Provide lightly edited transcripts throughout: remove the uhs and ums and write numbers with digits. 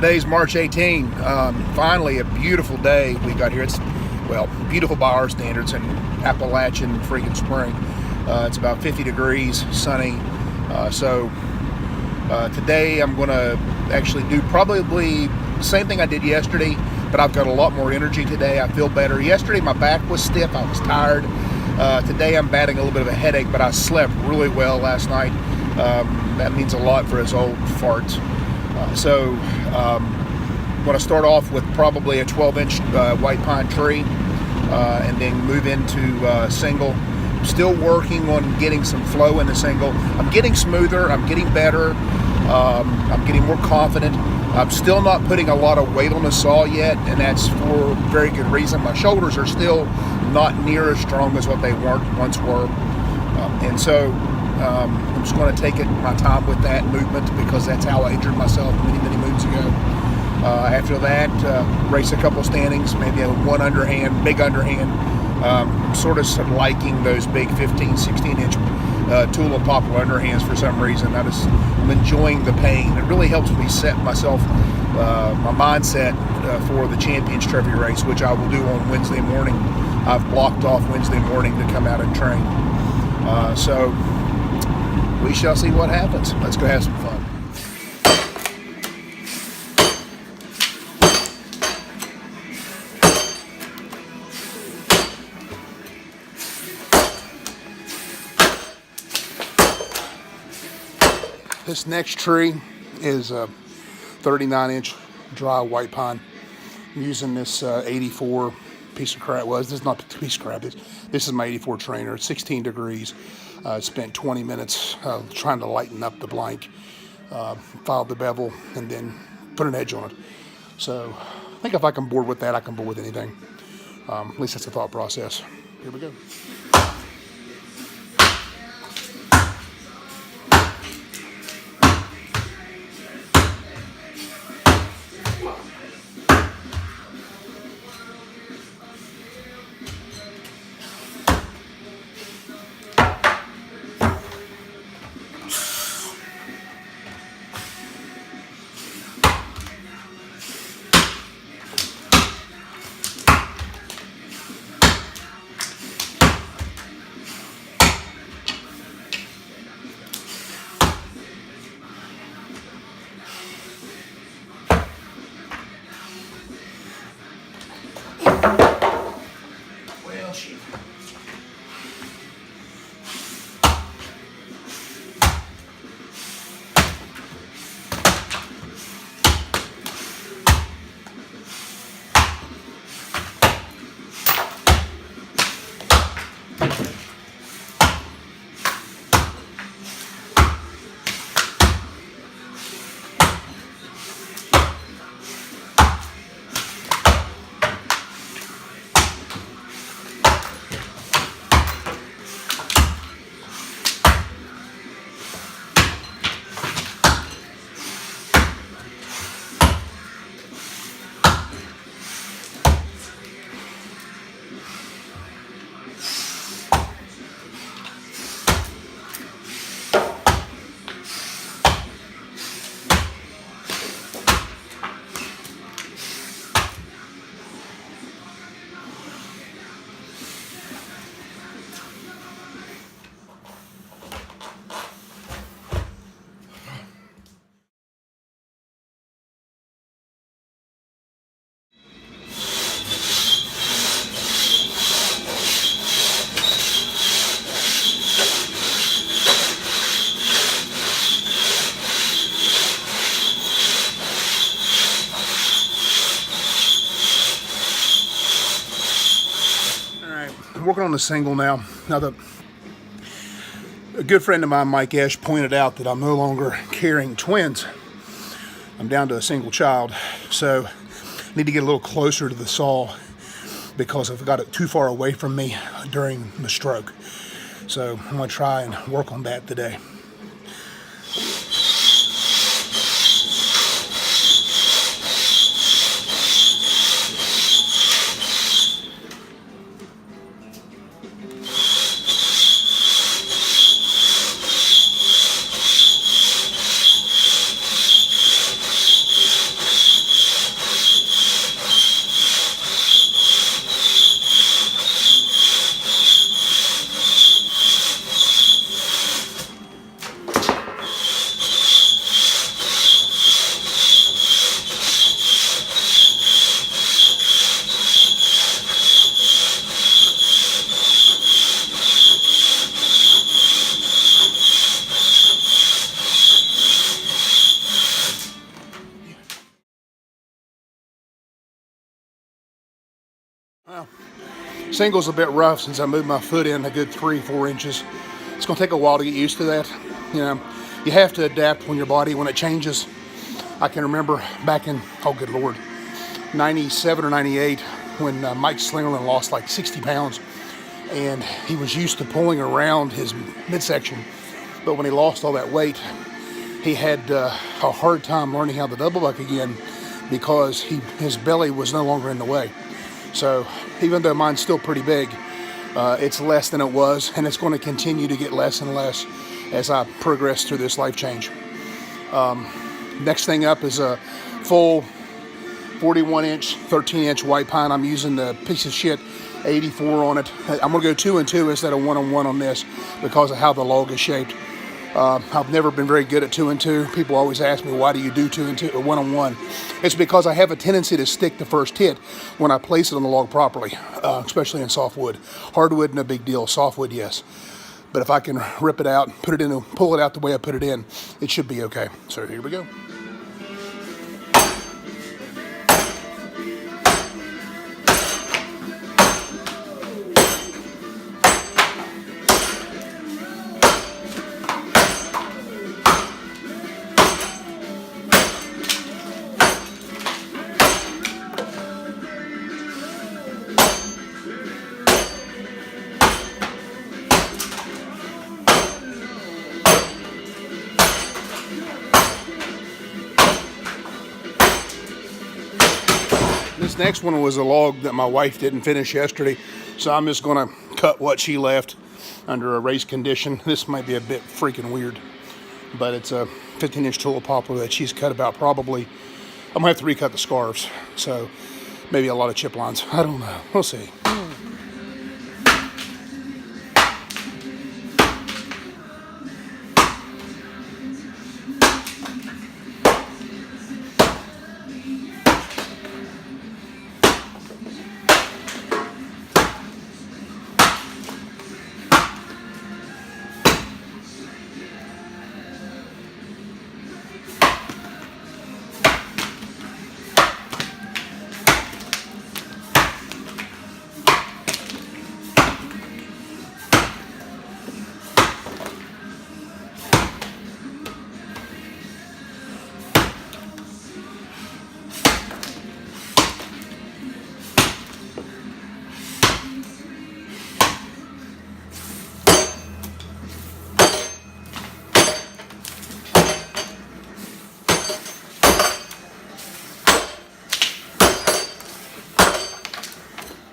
Today's March 18. Finally, a beautiful day we got here. It's, well, beautiful by our standards in Appalachian freaking spring. It's about 50 degrees, sunny. Today I'm going to actually do probably the same thing I did yesterday, but I've got a lot more energy today. I feel better. Yesterday my back was stiff. I was tired. Today I'm batting a little bit of a headache, but I slept really well last night. That means a lot for us old farts. I'm going to start off with probably a 12-inch white pine tree and then move into single. Still working on getting some flow in the single. I'm getting smoother. I'm getting better. I'm getting more confident. I'm still not putting a lot of weight on the saw yet, and that's for very good reason. My shoulders are still not near as strong as what they once were. I'm just going to take my time with that movement because that's how I injured myself many moons ago. After that, race a couple standings, maybe a one underhand, big underhand. Sort of liking those big 15, 16-inch tulip poplar underhands for some reason. I'm enjoying the pain. It really helps me set myself, my mindset for the Champions Trophy race, which I will do on Wednesday morning. I've blocked off Wednesday morning to come out and train. So we shall see what happens. Let's go have some fun. This next tree is a 39-inch dry white pine. I'm using this 84 piece of crap. Well, this is not the piece of crap. This is my 84 trainer. It's 16 degrees. Spent 20 minutes trying to lighten up the blank, filed the bevel, and then put an edge on it. So I think if I can board with that, I can board with anything. At least that's the thought process. Here we go. I'm working on the single now. Now, a good friend of mine, Mike Esch, pointed out that I'm no longer carrying twins. I'm down to a single child, so I need to get a little closer to the saw because I've got it too far away from me during the stroke. So I'm going to try and work on that today. Single's a bit rough since I moved my foot in a good 3-4 inches. It's going to take a while to get used to that. You know, you have to adapt when it changes. I can remember back in, oh good Lord, 97 or 98 when Mike Slingerland lost like 60 pounds and he was used to pulling around his midsection. But when he lost all that weight, he had a hard time learning how to double buck again because his belly was no longer in the way. So even though mine's still pretty big, it's less than it was, and it's going to continue to get less and less as I progress through this life change. Next thing up is a full 41-inch, 13-inch white pine. I'm using the piece of shit 84 on it. I'm going to go 2 and 2 instead of 1 and 1 on this because of how the log is shaped. I've never been very good at 2 and 2. People always ask me, why do you do 2 and 2 or 1 and 1? It's because I have a tendency to stick the first hit when I place it on the log properly, especially in softwood. Hardwood, no big deal. Softwood, yes. But if I can rip it out, put it in, pull it out the way I put it in, it should be okay. So here we go. This next one was a log that my wife didn't finish yesterday, so I'm just going to cut what she left under a race condition. This might be a bit freaking weird, but it's a 15-inch tulip poplar that she's cut about probably, I'm going to have to recut the scarves, so maybe a lot of chip lines. I don't know. We'll see.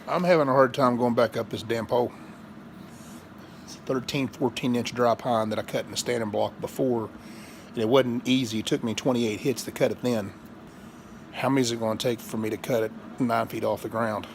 I'm having a hard time going back up this damn pole. It's a 13, 14-inch dry pine that I cut in a standing block before. And it wasn't easy. It took me 28 hits to cut it then. How many is it going to take for me to cut it 9 feet off the ground?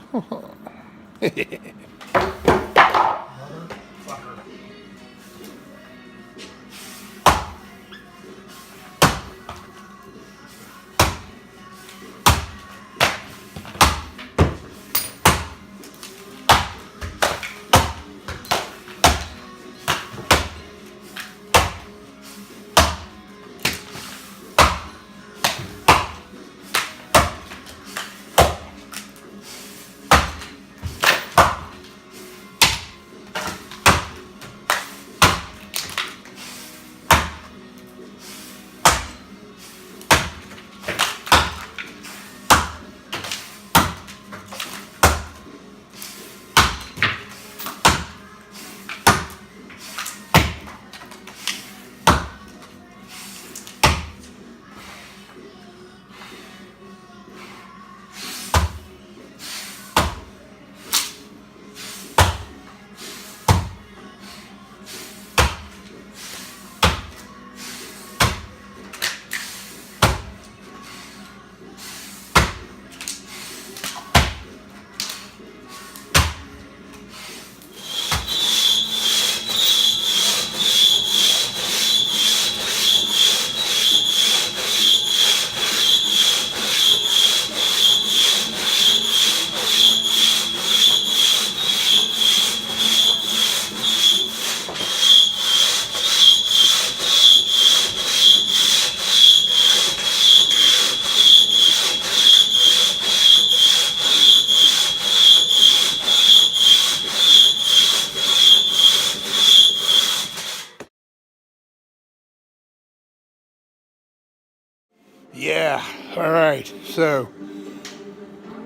All right, so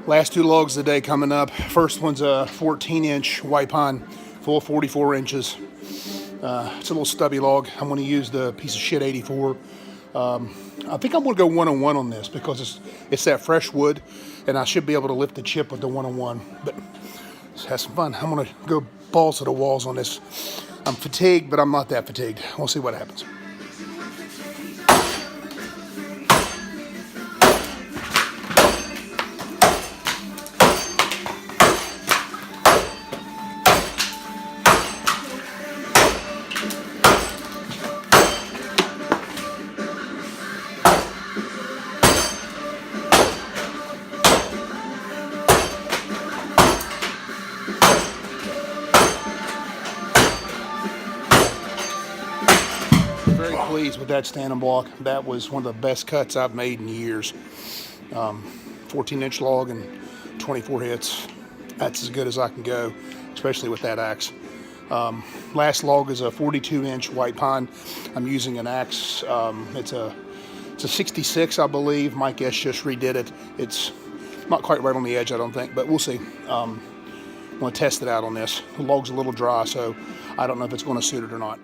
last two logs of the day coming up. First one's a 14-inch white pine, full 44 inches. It's a little stubby log. I'm going to use the piece of shit 84. I think I'm going to go 1-on-1 on this because it's that fresh wood, and I should be able to lift the chip with the 1-on-1. But let's have some fun. I'm going to go balls to the walls on this. I'm fatigued, but I'm not that fatigued. We'll see what happens. Very pleased with that standing block. That was one of the best cuts I've made in years. 14-inch log and 24 hits. That's as good as I can go, especially with that axe. Last log is a 42-inch white pine. I'm using an axe. It's a 66, I believe. Mike S. just redid it. It's not quite right on the edge, I don't think, but we'll see. I'm going to test it out on this. The log's a little dry, so I don't know if it's going to suit it or not.